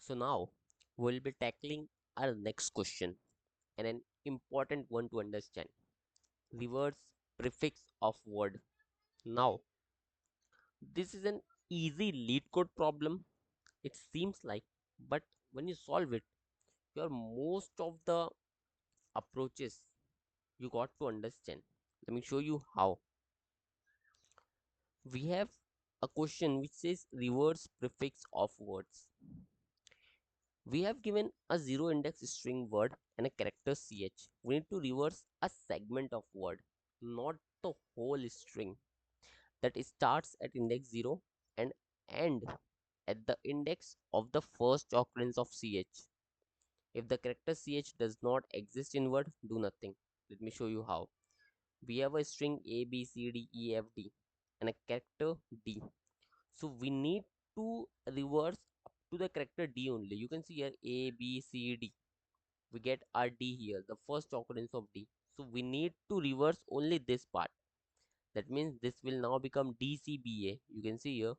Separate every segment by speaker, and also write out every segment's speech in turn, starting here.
Speaker 1: So now we'll be tackling our next question, and an important one to understand. Reverse prefix of word. Now this is an easy lead code problem. It seems like, but when you solve it, your most of the approaches you got to understand. Let me show you how. We have a question which says reverse prefix of words. We have given a zero index string word and a character ch. We need to reverse a segment of word, not the whole string that starts at index 0 and end at the index of the first occurrence of ch. If the character ch does not exist in word, do nothing. Let me show you how. We have a string a b c d e f d and a character d. So we need to reverse up to the character d only. You can see here a b c d. We get our d here, the first occurrence of d. So we need to reverse only this part. That means this will now become dcba. You can see here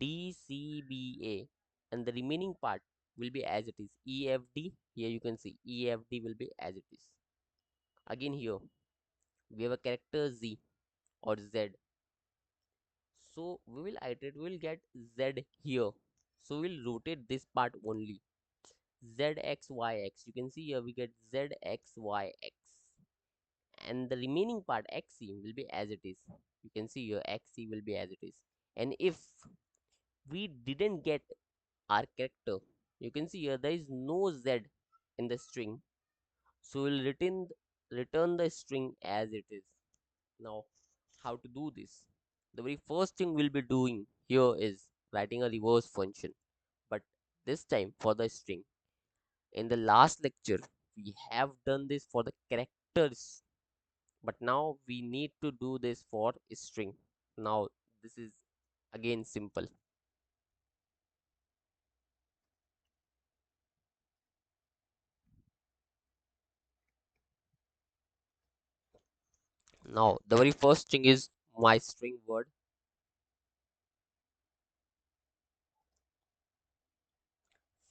Speaker 1: dcba, and the remaining part will be as it is efd. Here you can see efd will be as it is. Again here we have a character z or z. So we will iterate, we will get z here. So we'll rotate this part only. zxyx. You can see here we get zxyx. And the remaining part xc will be as it is. You can see here xc will be as it is. And if we didn't get our character, you can see here there is no z in the string. So we'll return the string as it is. Now, how to do this? The very first thing we'll be doing here is writing a reverse function, but this time for the string. In the last lecture, we have done this for the characters, but now we need to do this for string. Now, this is again simple. Now, the very first thing is my string word.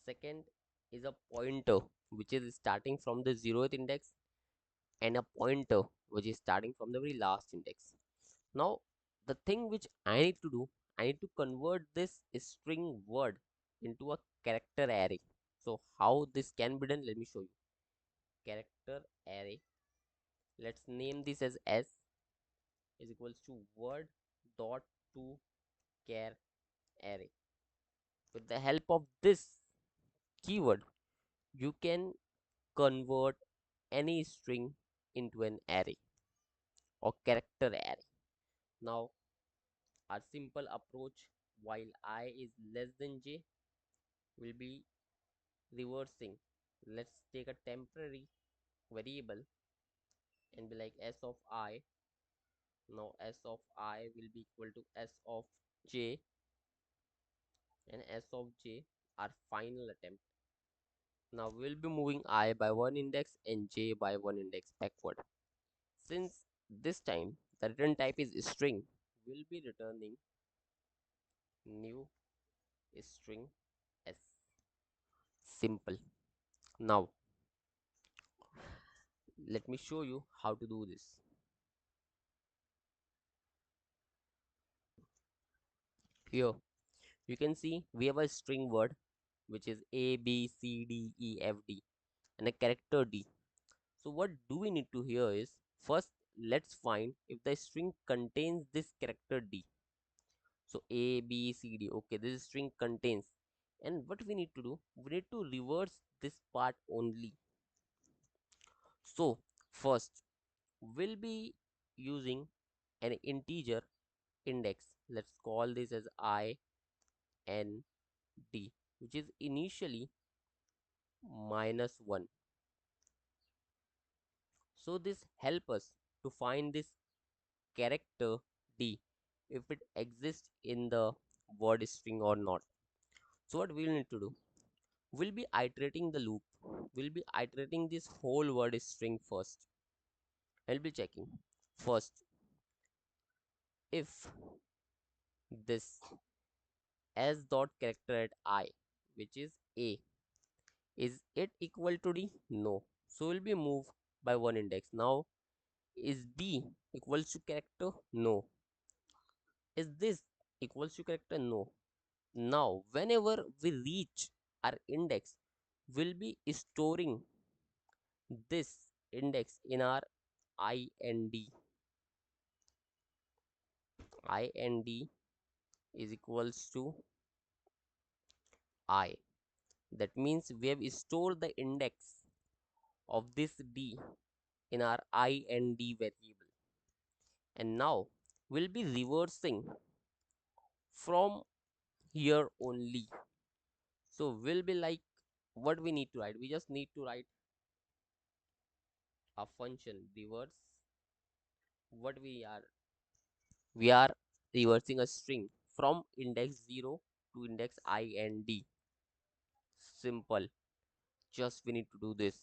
Speaker 1: Second is a pointer, which is starting from the zeroth index, and a pointer, which is starting from the very last index. Now, the thing which I need to do, I need to convert this string word into a character array. So, how this can be done? Let me show you. Character array. Let's name this as S is equals to word dot to char array. With the help of this keyword, you can convert any string into an array or character array. Now, our simple approach while I is less than j will be reversing. Let's take a temporary variable and be like s of I. Now s of I will be equal to s of j, and s of j our final attempt. Now we'll be moving I by one index and j by one index backward. Since this time the return type is string, we'll be returning new string s. Simple. Now let me show you how to do this. Here you can see we have a string word which is a b c d e f d and a character d. So what do we need to here is, first let's find if the string contains this character d. So a b c d, okay, this string contains, and what we need to do, we need to reverse this part only. So first we'll be using an integer index. Let's call this as I n d, which is initially -1. So this help us to find this character d if it exists in the word string or not. So what we'll need to do, we'll be iterating the loop. We'll be iterating this whole word string first. I'll be checking first if this s dot character at I, which is a, Is it equal to D? No. So will be moved by one index. Now is B equals to character? No. Is this equals to character? No. Now whenever we reach our index, we'll be storing this index in our IND. IND is equals to I. That means we have stored the index of this D in our IND variable. And now we'll be reversing from here only. So we'll be like, what we need to write? We just need to write a function reverse. What we are reversing a string from index 0 to index IND. Simple. Just we need to do this.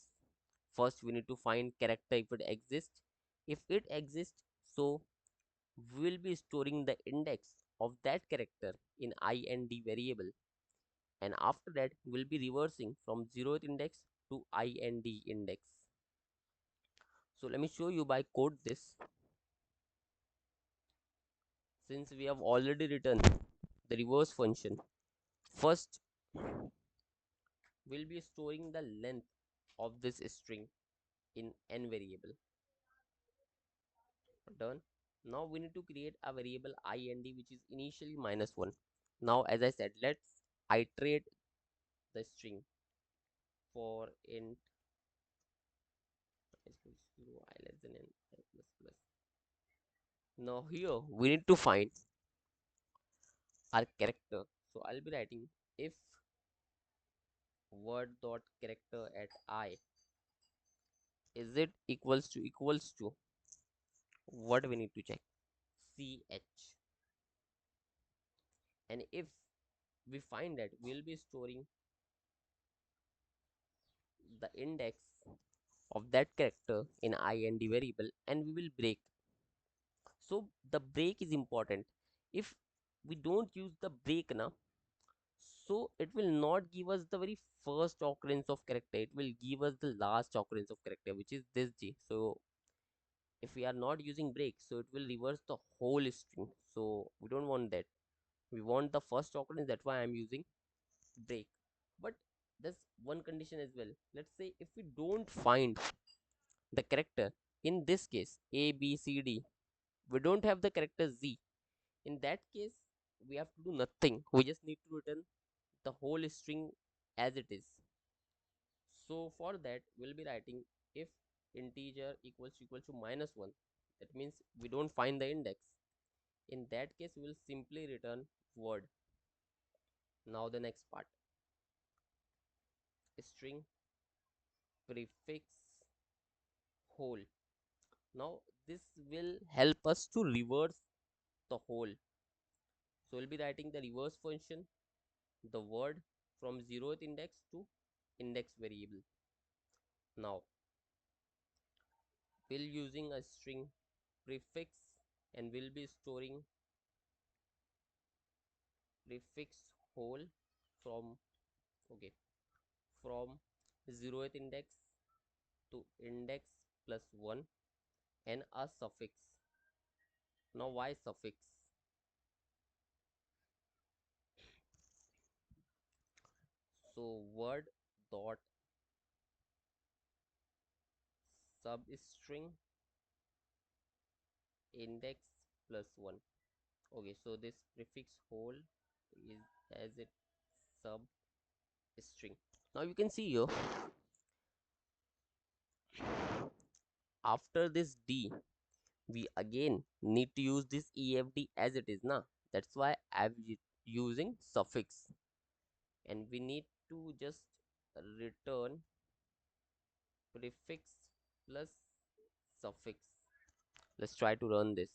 Speaker 1: First we need to find character if it exists. If it exists, so we'll be storing the index of that character in IND variable, and after that we'll be reversing from 0th index to IND index. So let me show you by code this. Since we have already written the reverse function, first we'll be storing the length of this string in n variable. Done. Now we need to create a variable IND which is initially -1. Now as I said, let's iterate the string for int I equals 0 I less than n I plus plus. Now here we need to find our character. So I'll be writing if word dot character at I is it equals to what we need to check, ch. And if we find that, we'll be storing the index of that character in IND variable, and we will break. So the break is important. If we don't use the break now, so it will not give us the very first occurrence of character, it will give us the last occurrence of character, which is this G. So if we are not using break, so it will reverse the whole string, so we don't want that. We want the first occurrence, that's why I'm using break. But there's one condition as well. Let's say if we don't find the character in this case A B C D, we don't have the character Z. In that case, we have to do nothing, we just need to return the whole string as it is. So for that we'll be writing if integer equals to -1. That means we don't find the index. In that case we will simply return word. Now the next part, string prefix whole. Now this will help us to reverse the whole. So we'll be writing the reverse function, the word from 0th index to index variable. Now we'll using a string prefix, and we'll be storing prefix whole from, okay, from 0th index to index plus 1 and a suffix. Now why suffix? So word dot substring index plus 1. Okay, so this prefix whole is as it sub string. Now you can see here, after this D we again need to use this EFD as it is now. That's why I'm using suffix, and we need to just return prefix plus suffix. Let's try to run this.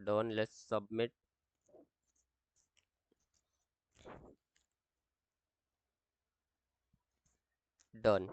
Speaker 1: Done. Let's submit. Done.